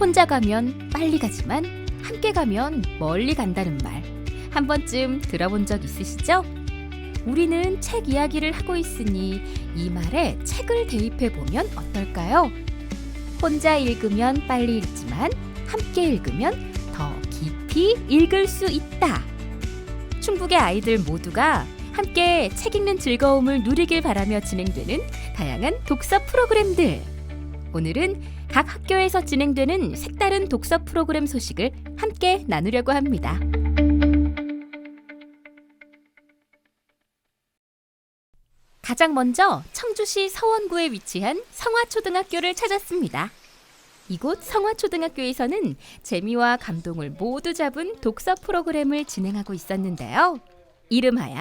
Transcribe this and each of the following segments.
혼자 가면 빨리 가지만 함께 가면 멀리 간다는 말 한 번쯤 들어본 적 있으시죠? 우리는 책 이야기를 하고 있으니 이 말에 책을 대입해보면 어떨까요? 혼자 읽으면 빨리 읽지만 함께 읽으면 더 깊이 읽을 수 있다. 충북의 아이들 모두가 함께 책 읽는 즐거움을 누리길 바라며 진행되는 다양한 독서 프로그램들. 오늘은 각 학교에서 진행되는 색다른 독서 프로그램 소식을 함께 나누려고 합니다. 가장 먼저 청주시 서원구에 위치한 성화초등학교를 찾았습니다. 이곳 성화초등학교에서는 재미와 감동을 모두 잡은 독서 프로그램을 진행하고 있었는데요. 이름하여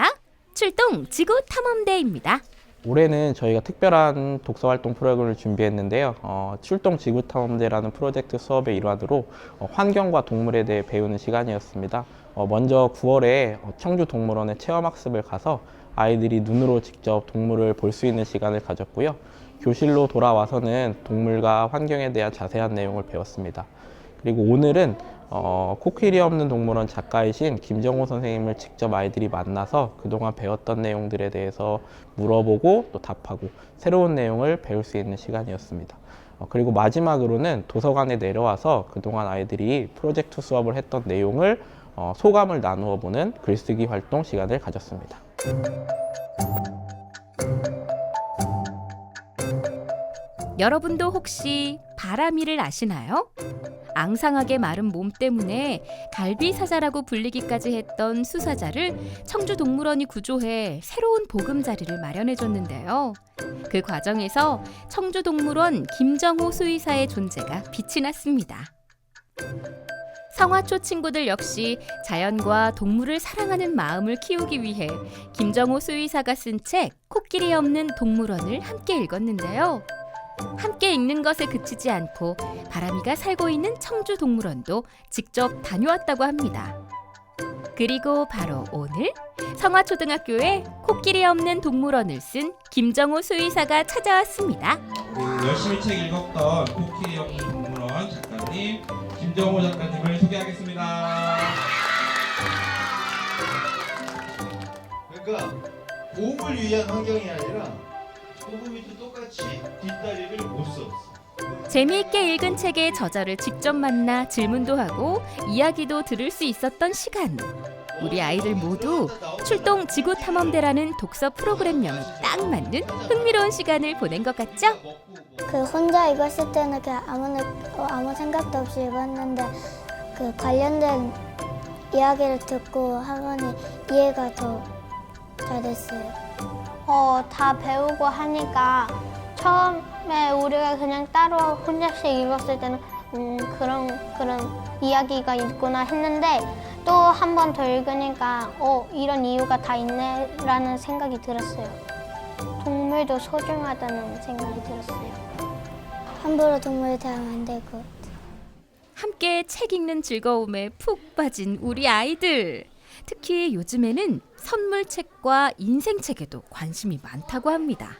출동 지구 탐험대입니다. 올해는 저희가 특별한 독서 활동 프로그램을 준비했는데요. 출동 지구 탐험대라는 프로젝트 수업의 일환으로 환경과 동물에 대해 배우는 시간이었습니다. 먼저 9월에 청주 동물원에 체험학습을 가서 아이들이 눈으로 직접 동물을 볼 수 있는 시간을 가졌고요. 교실로 돌아와서는 동물과 환경에 대한 자세한 내용을 배웠습니다. 그리고 오늘은 코끼리 없는 동물원 작가이신 김정호 선생님을 직접 아이들이 만나서 그동안 배웠던 내용들에 대해서 물어보고 또 답하고 새로운 내용을 배울 수 있는 시간이었습니다. 그리고 마지막으로는 도서관에 내려와서 그동안 아이들이 프로젝트 수업을 했던 내용을 소감을 나누어 보는 글쓰기 활동 시간을 가졌습니다. 여러분도 혹시 바람이를 아시나요? 앙상하게 마른 몸 때문에 갈비사자라고 불리기까지 했던 수사자를 청주동물원이 구조해 새로운 보금자리를 마련해줬는데요. 그 과정에서 청주동물원 김정호 수의사의 존재가 빛이 났습니다. 성화초 친구들 역시 자연과 동물을 사랑하는 마음을 키우기 위해 김정호 수의사가 쓴 책 코끼리 없는 동물원을 함께 읽었는데요. 함께 읽는 것에 그치지 않고 바람이가 살고 있는 청주동물원도 직접 다녀왔다고 합니다. 그리고 바로 오늘 성화초등학교에 코끼리 없는 동물원을 쓴 김정호 수의사가 찾아왔습니다. 열심히 책 읽었던 코끼리 없는 동물원 작가님 김정호 작가님을 소개하겠습니다. 그러니까 곰을 위한 환경이 아니라 소금이도 똑같이 뒷다리를 못 썼어. 재미있게 읽은 책의 저자를 직접 만나 질문도 하고 이야기도 들을 수 있었던 시간. 우리 아이들 모두 출동 지구 탐험대라는 독서 프로그램명에 딱 맞는 흥미로운 시간을 보낸 것 같죠? 혼자 읽었을 때는 그냥 아무 생각도 없이 읽었는데 관련된 이야기를 듣고 하면 이해가 더 잘됐어요. 다 배우고 하니까 처음에 우리가 그냥 따로 혼자씩 읽었을 때는 그런 이야기가 있구나 했는데 또 한 번 더 읽으니까 이런 이유가 다 있네 라는 생각이 들었어요. 동물도 소중하다는 생각이 들었어요. 함부로 동물 대하면 안 되고. 함께 책 읽는 즐거움에 푹 빠진 우리 아이들. 특히 요즘에는 선물책과 인생책에도 관심이 많다고 합니다.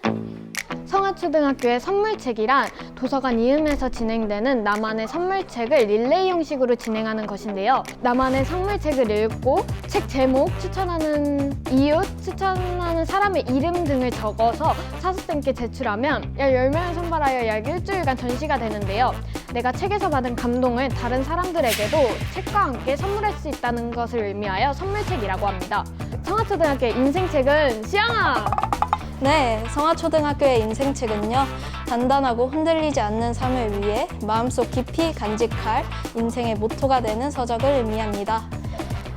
성화초등학교의 선물책이란 도서관 이음에서 진행되는 나만의 선물책을 릴레이 형식으로 진행하는 것인데요. 나만의 선물책을 읽고 책 제목, 추천하는 이웃, 추천하는 사람의 이름 등을 적어서 사수쌤께 제출하면 약 10명을 선발하여 약 일주일간 전시가 되는데요. 내가 책에서 받은 감동을 다른 사람들에게도 책과 함께 선물할 수 있다는 것을 의미하여 선물책이라고 합니다. 성화초등학교의 인생책은 시영아! 네, 성화초등학교의 인생책은요, 단단하고 흔들리지 않는 삶을 위해 마음속 깊이 간직할 인생의 모토가 되는 서적을 의미합니다.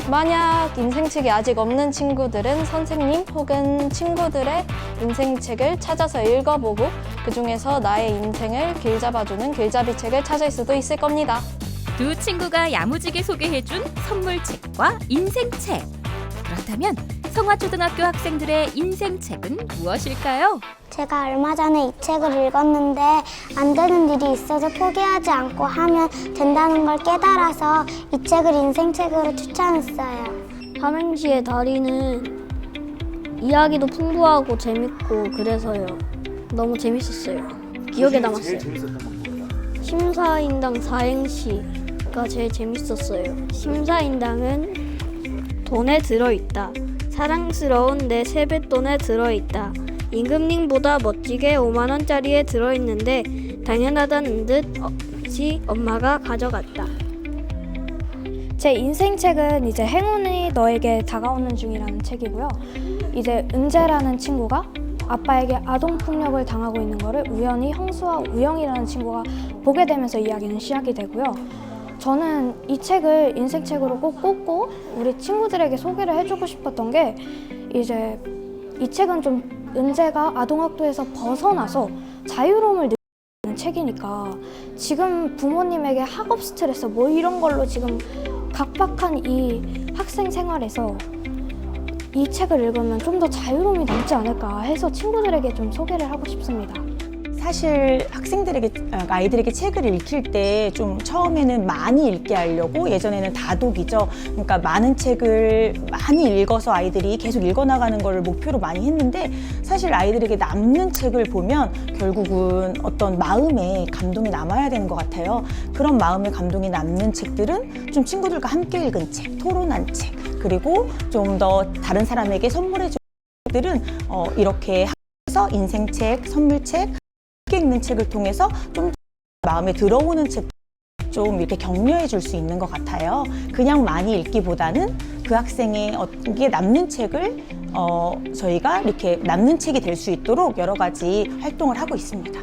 만약 인생책이 아직 없는 친구들은 선생님 혹은 친구들의 인생책을 찾아서 읽어보고 그 중에서 나의 인생을 길잡아주는 길잡이책을 찾을 수도 있을 겁니다. 두 친구가 야무지게 소개해준 선물책과 인생책. 그렇다면 성화초등학교 학생들의 인생책은 무엇일까요? 제가 얼마 전에 이 책을 읽었는데 안 되는 일이 있어서 포기하지 않고 하면 된다는 걸 깨달아서 이 책을 인생책으로 추천했어요. 삼행시의 다리는 이야기도 풍부하고 재밌고 그래서요. 너무 재밌었어요. 기억에 남았어요. 심사인당 사행시가 제일 재밌었어요. 심사인당은 돈에 들어있다. 사랑스러운 내 세뱃돈에 들어있다. 임금님보다 멋지게 5만 원짜리에 들어있는데 당연하다는 듯 엄마가 가져갔다. 제 인생책은 이제 행운이 너에게 다가오는 중이라는 책이고요. 이제 은재라는 친구가 아빠에게 아동폭력을 당하고 있는 거를 우연히 형수와 우영이라는 친구가 보게 되면서 이야기는 시작이 되고요. 저는 이 책을 인생책으로 꼭 꼽고 우리 친구들에게 소개를 해주고 싶었던 게 이제 이 책은 좀 은재가 아동학도에서 벗어나서 자유로움을 느끼는 책이니까 지금 부모님에게 학업 스트레스 뭐 이런 걸로 지금 각박한 이 학생 생활에서 이 책을 읽으면 좀 더 자유로움이 남지 않을까 해서 친구들에게 좀 소개를 하고 싶습니다. 사실 아이들에게 책을 읽힐 때 좀 처음에는 많이 읽게 하려고 예전에는 다독이죠. 그러니까 많은 책을 많이 읽어서 아이들이 계속 읽어나가는 걸 목표로 많이 했는데 사실 아이들에게 남는 책을 보면 결국은 어떤 마음에 감동이 남아야 되는 것 같아요. 그런 마음에 감동이 남는 책들은 좀 친구들과 함께 읽은 책, 토론한 책, 그리고 좀 더 다른 사람에게 선물해 준 책들은 이렇게 하면서 인생책, 선물책, 함께 읽는 책을 통해서 좀 마음에 들어오는 책 좀 이렇게 격려해 줄 수 있는 것 같아요. 그냥 많이 읽기보다는 그 학생에게 남는 책을 저희가 이렇게 남는 책이 될 수 있도록 여러 가지 활동을 하고 있습니다.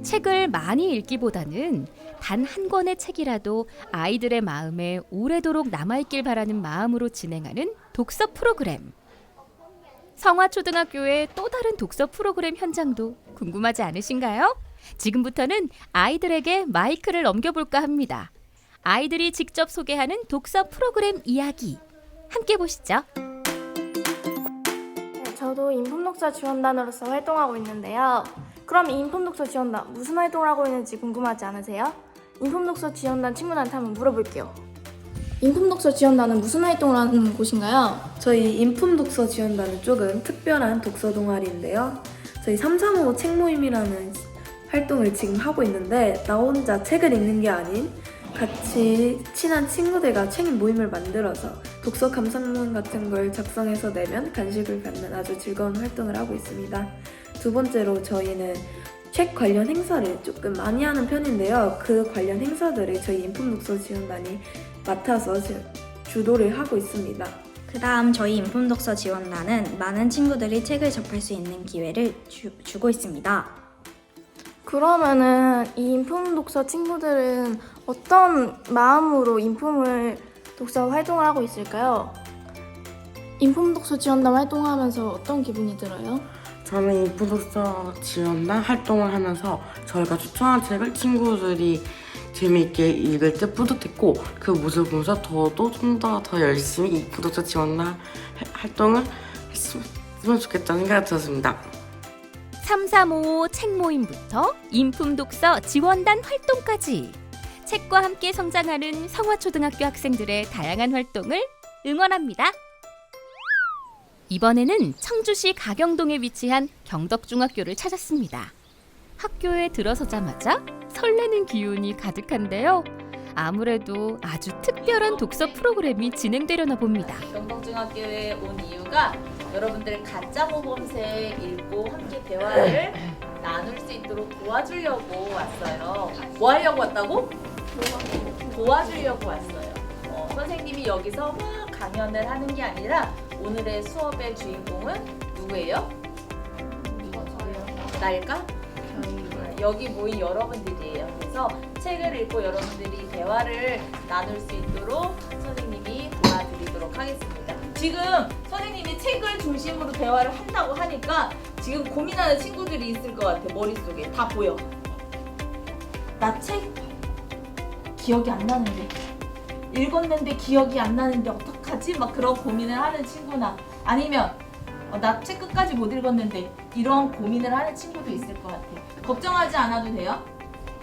책을 많이 읽기보다는 단 한 권의 책이라도 아이들의 마음에 오래도록 남아있길 바라는 마음으로 진행하는 독서 프로그램. 성화초등학교의 또 다른 독서 프로그램 현장도 궁금하지 않으신가요? 지금부터는 아이들에게 마이크를 넘겨볼까 합니다. 아이들이 직접 소개하는 독서 프로그램 이야기 함께 보시죠. 저도 인품독서 지원단으로서 활동하고 있는데요. 그럼 이 인품독서 지원단 무슨 활동을 하고 있는지 궁금하지 않으세요? 인품독서 지원단 친구들한테 한번 물어볼게요. 인품독서 지원단은 무슨 활동을 하는 곳인가요? 저희 인품독서 지원단은 조금 특별한 독서 동아리인데요. 저희 335 책모임이라는 활동을 지금 하고 있는데 나 혼자 책을 읽는 게 아닌 같이 친한 친구들과 책 모임을 만들어서 독서 감상문 같은 걸 작성해서 내면 간식을 받는 아주 즐거운 활동을 하고 있습니다. 두 번째로 저희는 책 관련 행사를 조금 많이 하는 편인데요. 그 관련 행사들을 저희 인품독서 지원단이 맡아서 주도를 하고 있습니다. 그 다음 저희 인품독서 지원단은 많은 친구들이 책을 접할 수 있는 기회를 주고 있습니다. 그러면은 이 인품독서 친구들은 어떤 마음으로 인품을 독서 활동을 하고 있을까요? 인품독서 지원단 활동하면서 어떤 기분이 들어요? 저는 인품독서 지원단 활동을 하면서 저희가 추천한 책을 친구들이 재미있게 읽을 때 뿌듯했고 그 모습을 보면서 저도 좀 더 열심히 인품독서 지원단 활동을 했으면 좋겠다는 생각이 들었습니다. 335 책모임부터 인품독서 지원단 활동까지 책과 함께 성장하는 성화초등학교 학생들의 다양한 활동을 응원합니다. 이번에는 청주시 가경동에 위치한 경덕중학교를 찾았습니다. 학교에 들어서자마자 설레는 기운이 가득한데요. 아무래도 아주 특별한 독서 프로그램이 진행되려나 봅니다. 경덕중학교에 온 이유가 여러분들 가짜 모범생 읽고 함께 대화를 나눌 수 있도록 도와주려고 왔어요. 뭐 하려고 왔다고? 도와주려고 왔어요. 선생님이 여기서 막 강연을 하는 게 아니라 오늘의 수업의 주인공은 누구예요? 나일까? 여기 모인 여러분들이에요. 그래서 책을 읽고 여러분들이 대화를 나눌 수 있도록 선생님이 도와드리도록 하겠습니다. 지금 선생님이 책을 중심으로 대화를 한다고 하니까 지금 고민하는 친구들이 있을 것 같아. 머릿속에 다 보여. 나 책 기억이 안 나는데 읽었는데 기억이 안 나는데 어떡하지? 막 그런 고민을 하는 친구나 아니면 나 책 끝까지 못 읽었는데 이런 고민을 하는 친구도 있을 것 같아. 걱정하지 않아도 돼요.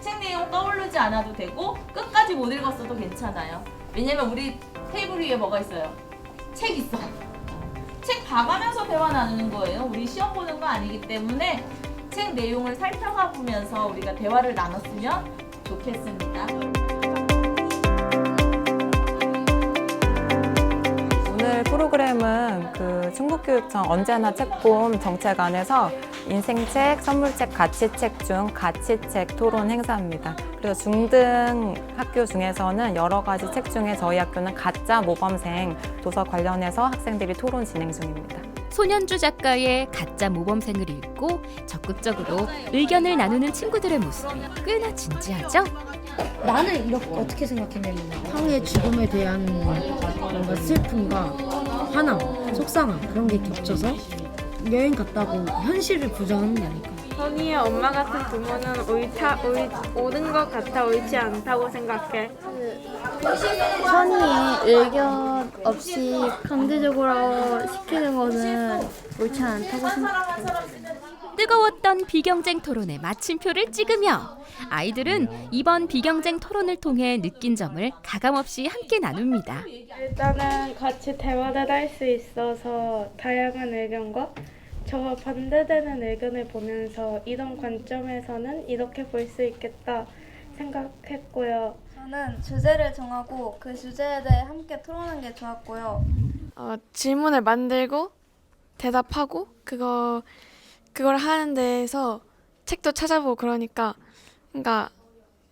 책 내용 떠오르지 않아도 되고 끝까지 못 읽었어도 괜찮아요. 왜냐면 우리 테이블 위에 뭐가 있어요? 책 있어. 책 봐가면서 대화 나누는 거예요. 우리 시험 보는 거 아니기 때문에 책 내용을 살펴가 보면서 우리가 대화를 나눴으면 좋겠습니다. 오늘 프로그램은 그 충북교육청 언제나 책봄 정책 안에서 인생책, 선물책, 가치책 중 가치책 토론 행사입니다. 그래서 중등 학교 중에서는 여러 가지 책 중에 저희 학교는 가짜 모범생 도서 관련해서 학생들이 토론 진행 중입니다. 손현주 작가의 가짜 모범생을 읽고 적극적으로 의견을 나누는 친구들의 모습이 꽤나 진지하죠? 나는 이렇게 어떻게 생각했냐면 형의 죽음에 대한 뭔가 슬픔과 화남, 속상함 그런 게 겹쳐서 여행 갔다고 현실을 부정하는 게 아닐까. 선이의 엄마 같은 부모는 옳은 것 같아 옳지 않다고 생각해. 선의의 의견 없이 강제적으로 시키는 것은 옳지 않다고 생각해요. 뜨거웠던 비경쟁 토론에 마침표를 찍으며 아이들은 이번 비경쟁 토론을 통해 느낀 점을 가감없이 함께 나눕니다. 일단은 같이 대화를 할 수 있어서 다양한 의견과 저와 반대되는 의견을 보면서 이런 관점에서는 이렇게 볼 수 있겠다 생각했고요. 저는 주제를 정하고 그 주제에 대해 함께 토론하는 게 좋았고요. 질문을 만들고 대답하고 그걸 하는 데에서 책도 찾아보고 그러니까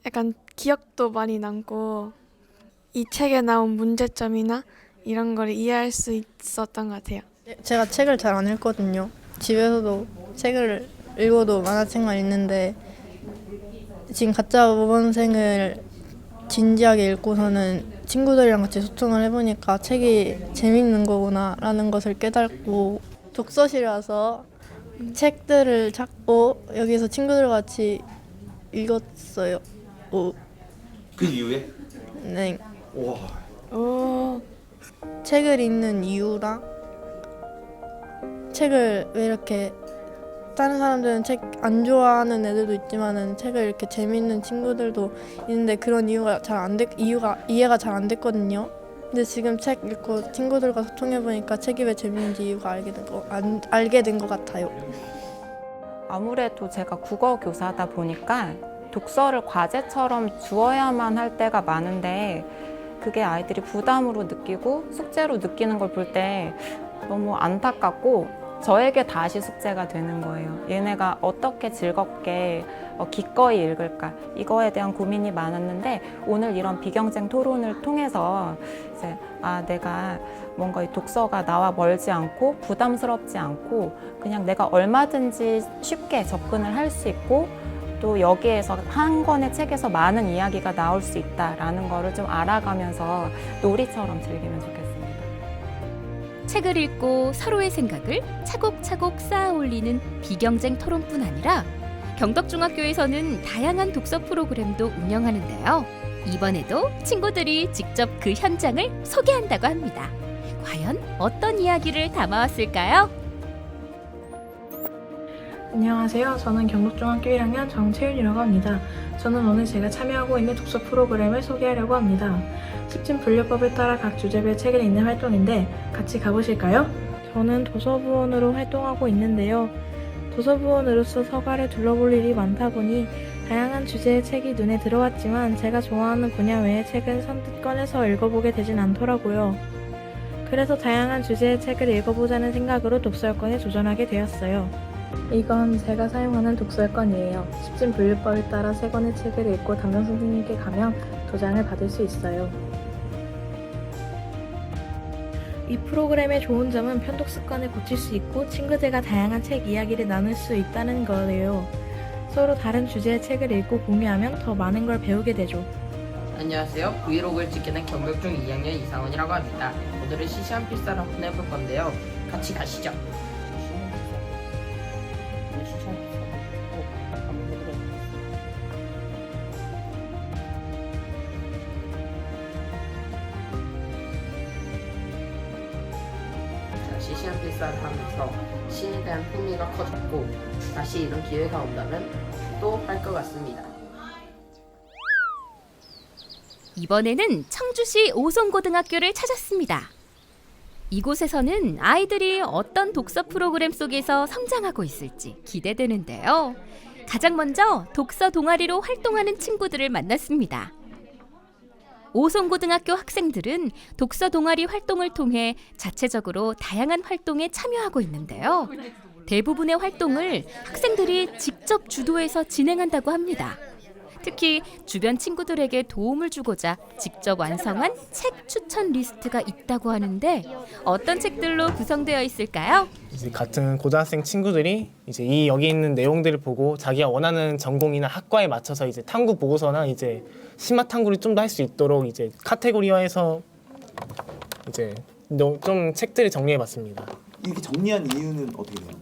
약간 기억도 많이 남고 이 책에 나온 문제점이나 이런 걸 이해할 수 있었던 것 같아요. 제가 책을 잘 안 읽거든요. 집에서도 책을 읽어도 만화책만 읽는데 지금 가짜 모범생을 진지하게 읽고서는 친구들이랑 같이 소통을 해보니까 책이 재밌는 거구나 라는 것을 깨닫고 독서실에 와서 책들을 찾고 여기서 친구들과 같이 읽었어요. 그 이후에? 네. 와. 책을 읽는 이유랑 책을 왜 이렇게 다른 사람들은 책 안 좋아하는 애들도 있지만은 책을 이렇게 재밌는 친구들도 있는데 그런 이유가 이해가 잘 안 됐거든요. 근데 지금 책 읽고 친구들과 소통해 보니까 책이 왜 재밌는지 이유가 알게 된 것 같아요. 아무래도 제가 국어 교사다 보니까 독서를 과제처럼 주어야만 할 때가 많은데 그게 아이들이 부담으로 느끼고 숙제로 느끼는 걸 볼 때 너무 안타깝고 저에게 다시 숙제가 되는 거예요. 얘네가 어떻게 즐겁게 기꺼이 읽을까 이거에 대한 고민이 많았는데 오늘 이런 비경쟁 토론을 통해서 이제 내가 뭔가 이 독서가 나와 멀지 않고 부담스럽지 않고 그냥 내가 얼마든지 쉽게 접근을 할 수 있고 또 여기에서 한 권의 책에서 많은 이야기가 나올 수 있다라는 거를 좀 알아가면서 놀이처럼 즐기면 좋겠습니다. 책을 읽고 서로의 생각을 차곡차곡 쌓아 올리는 비경쟁 토론뿐 아니라 경덕중학교에서는 다양한 독서 프로그램도 운영하는데요. 이번에도 친구들이 직접 그 현장을 소개한다고 합니다. 과연 어떤 이야기를 담아왔을까요? 안녕하세요. 저는 경북중학교 1학년 정채윤이라고 합니다. 저는 오늘 제가 참여하고 있는 독서 프로그램을 소개하려고 합니다. 십진분류법에 따라 각 주제별 책을 읽는 활동인데 같이 가보실까요? 저는 도서부원으로 활동하고 있는데요. 도서부원으로서 서가를 둘러볼 일이 많다 보니 다양한 주제의 책이 눈에 들어왔지만 제가 좋아하는 분야 외의 책은 선뜻 꺼내서 읽어보게 되진 않더라고요. 그래서 다양한 주제의 책을 읽어보자는 생각으로 독서여권에 도전하게 되었어요. 이건 제가 사용하는 독서여권이에요. 십진분류법에 따라 3권의 책을 읽고 담당 선생님께 가면 도장을 받을 수 있어요. 이 프로그램의 좋은 점은 편독 습관을 고칠 수 있고 친구들과 다양한 책 이야기를 나눌 수 있다는 거예요. 서로 다른 주제의 책을 읽고 공유하면 더 많은 걸 배우게 되죠. 안녕하세요. 브이로그를 찍게 된 경북중 2학년 이상원이라고 합니다. 오늘은 시시한 필사를 한번 해볼 건데요. 같이 가시죠. 시시한 필사를 하면서 신에 대한 흥미가 커졌고 다시 이런 기회가 온다면 또 할 것 같습니다. 이번에는 청주시 오송고등학교를 찾았습니다. 이곳에서는 아이들이 어떤 독서 프로그램 속에서 성장하고 있을지 기대되는데요. 가장 먼저 독서 동아리로 활동하는 친구들을 만났습니다. 오송고등학교 학생들은 독서 동아리 활동을 통해 자체적으로 다양한 활동에 참여하고 있는데요. 대부분의 활동을 학생들이 직접 주도해서 진행한다고 합니다. 특히 주변 친구들에게 도움을 주고자 직접 완성한 책 추천 리스트가 있다고 하는데 어떤 책들로 구성되어 있을까요? 이제 같은 고등학생 친구들이 이제 여기 있는 내용들을 보고 자기가 원하는 전공이나 학과에 맞춰서 이제 탐구 보고서나 이제 심화 탐구를 좀 더 할 수 있도록 이제 카테고리화해서 이제 좀 책들을 정리해봤습니다. 이렇게 정리한 이유는 어떻게 돼요?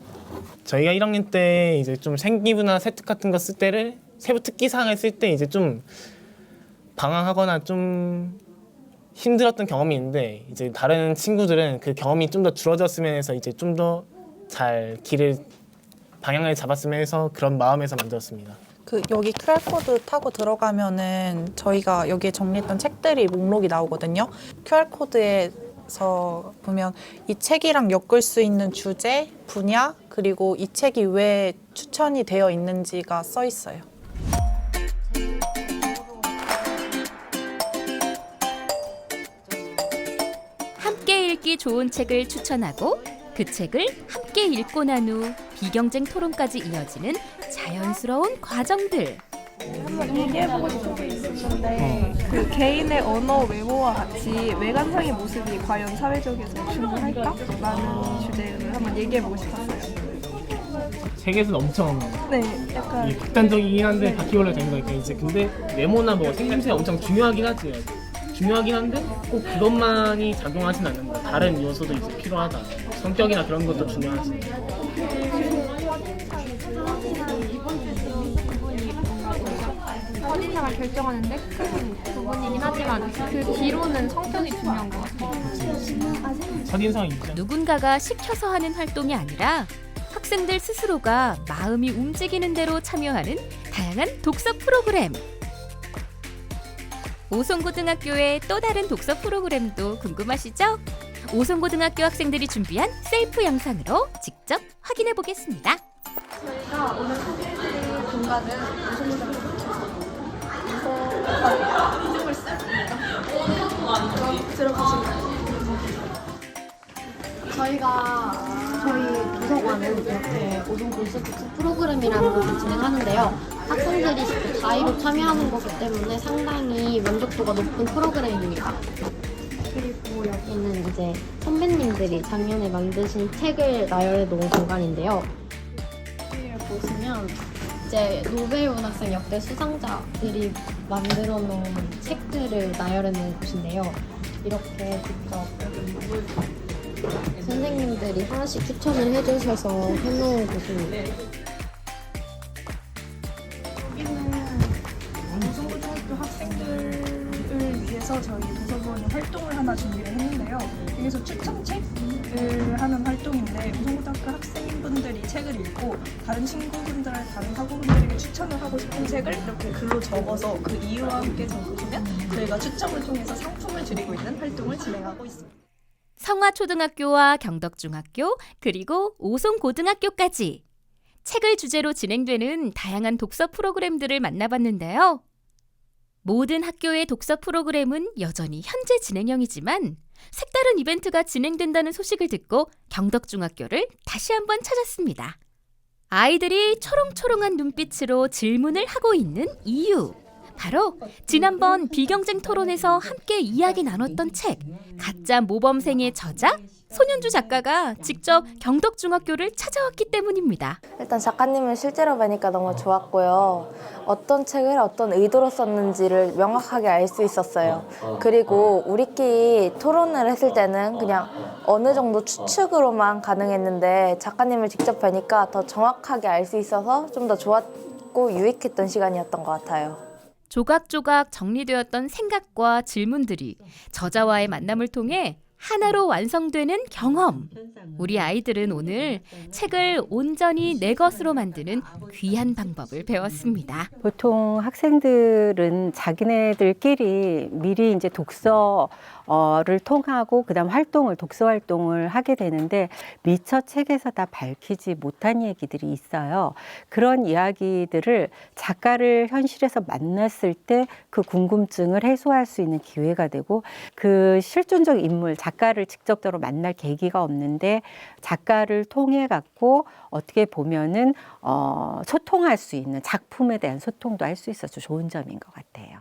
저희가 1학년 때 이제 좀 생기부나 세특 같은 거 쓸 때를 세부 특기 사항을 쓸 때 이제 좀 방황하거나 좀 힘들었던 경험이 있는데 이제 다른 친구들은 그 경험이 좀 더 줄어졌으면 해서 이제 좀 더 잘 방향을 잡았으면 해서 그런 마음에서 만들었습니다. 여기 QR코드 타고 들어가면은 저희가 여기에 정리했던 책들이 목록이 나오거든요. QR코드에서 보면 이 책이랑 엮을 수 있는 주제, 분야, 그리고 이 책이 왜 추천이 되어 있는지가 써 있어요. 함께 읽기 좋은 책을 추천하고 그 책을 함께 읽고 난 후 비경쟁 토론까지 이어지는 자연스러운 과정들. 한번 얘기해보고 싶은 게 있었는데 그 개인의 언어 외모와 같이 외관상의 모습이 과연 사회적에서 충분할까? 라는 주제를 한번 얘기해보고 싶었어요. 책에서는 엄청 약간 극단적이긴 한데 바퀴벌레 되는 거니까 이제 근데 외모나 뭐 생김새 엄청 중요하긴 하지. 중요하긴 한데 꼭 그것만이 작용하진 않는 거야. 다른 요소도 이제 필요하다. 성격이나 그런 것도 중요하지. 첫인상을 결정하는데 큰 부분이긴 하지만 그 뒤로는 성격이 중요한 것 같아요. 첫인상이 누군가가 시켜서 하는 활동이 아니라 학생들 스스로가 마음이 움직이는 대로 참여하는 다양한 독서 프로그램. 오송고등학교의 또 다른 독서 프로그램도 궁금하시죠? 오송고등학교 학생들이 준비한 셀프 영상으로 직접 확인해 보겠습니다. 저희가 오늘 소개해드릴 공간은 오송고등학교 이름을 들어가실까요? 저희 도서관은 이렇게 오송 독서 프로그램이라는 것을 진행하는데요. 학생들이 자유로 참여하는 거기 때문에 상당히 만족도가 높은 프로그램입니다. 그리고 여기는 이제 선배님들이 작년에 만드신 책을 나열해 놓은 공간인데요. 여기를 보시면 이제 노벨 문학상 역대 수상자들이 만들어 놓은 책들을 나열해 놓은 곳인데요. 이렇게 직접 선생님들이 하나씩 추천을 해주셔서 해놓은 곳입니다. 오송고등학교 학생들을 위해서 저희 도서관이 활동을 하나 준비를 했는데요. 여기서 추천책을 하는 활동인데 오송고등학교 학생분들이 책을 읽고 다른 친구분들, 다른 학우분들에게 추천을 하고 싶은 책을 이렇게 글로 적어서 그 이유와 함께 적으시면 저희가 추첨을 통해서 상품을 드리고 있는 활동을 진행하고 있습니다. 성화초등학교와 경덕중학교 그리고 오송고등학교까지 책을 주제로 진행되는 다양한 독서 프로그램들을 만나봤는데요. 모든 학교의 독서 프로그램은 여전히 현재 진행형이지만 색다른 이벤트가 진행된다는 소식을 듣고 경덕중학교를 다시 한번 찾았습니다. 아이들이 초롱초롱한 눈빛으로 질문을 하고 있는 이유. 바로 지난번 비경쟁 토론에서 함께 이야기 나눴던 책 가짜 모범생의 저자 손윤주 작가가 직접 경덕중학교를 찾아왔기 때문입니다. 일단 작가님을 실제로 뵈니까 너무 좋았고요. 어떤 책을 어떤 의도로 썼는지를 명확하게 알 수 있었어요. 그리고 우리끼리 토론을 했을 때는 그냥 어느 정도 추측으로만 가능했는데 작가님을 직접 뵈니까 더 정확하게 알 수 있어서 좀 더 좋았고 유익했던 시간이었던 것 같아요. 조각조각 정리되었던 생각과 질문들이 저자와의 만남을 통해 하나로 완성되는 경험. 우리 아이들은 오늘 책을 온전히 내 것으로 만드는 귀한 방법을 배웠습니다. 보통 학생들은 자기네들끼리 미리 이제 독서를 통하고 그다음 독서 활동을 하게 되는데 미처 책에서 다 밝히지 못한 얘기들이 있어요. 그런 이야기들을 작가를 현실에서 만났을 때 그 궁금증을 해소할 수 있는 기회가 되고 그 실존적 인물, 작가를 직접적으로 만날 계기가 없는데 작가를 통해 갖고 어떻게 보면은 소통할 수 있는 작품에 대한 소통도 할 수 있어서 좋은 점인 것 같아요.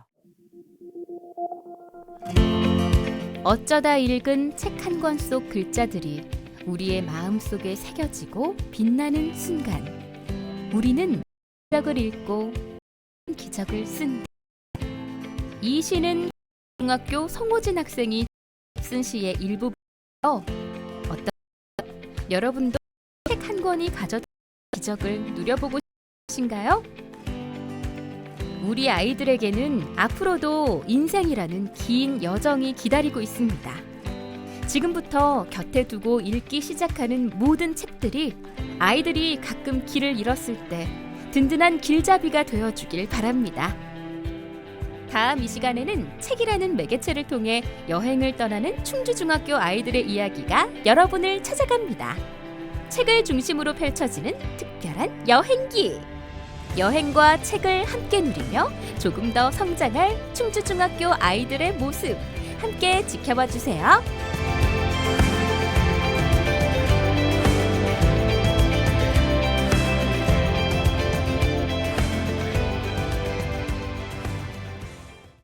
어쩌다 읽은 책 한 권 속 글자들이 우리의 마음속에 새겨지고 빛나는 순간 우리는 기적을 읽고 기적을 쓴다. 이 시는 중학교 성호진 학생이 쓴 시의 일부분이요. 여러분도 책 한 권이 가져다 기적을 누려보고 싶으신가요? 우리 아이들에게는 앞으로도 인생이라는 긴 여정이 기다리고 있습니다. 지금부터 곁에 두고 읽기 시작하는 모든 책들이 아이들이 가끔 길을 잃었을 때 든든한 길잡이가 되어주길 바랍니다. 다음 이 시간에는 책이라는 매개체를 통해 여행을 떠나는 충주중학교 아이들의 이야기가 여러분을 찾아갑니다. 책을 중심으로 펼쳐지는 특별한 여행기. 여행과 책을 함께 누리며 조금 더 성장할 충주중학교 아이들의 모습 함께 지켜봐 주세요.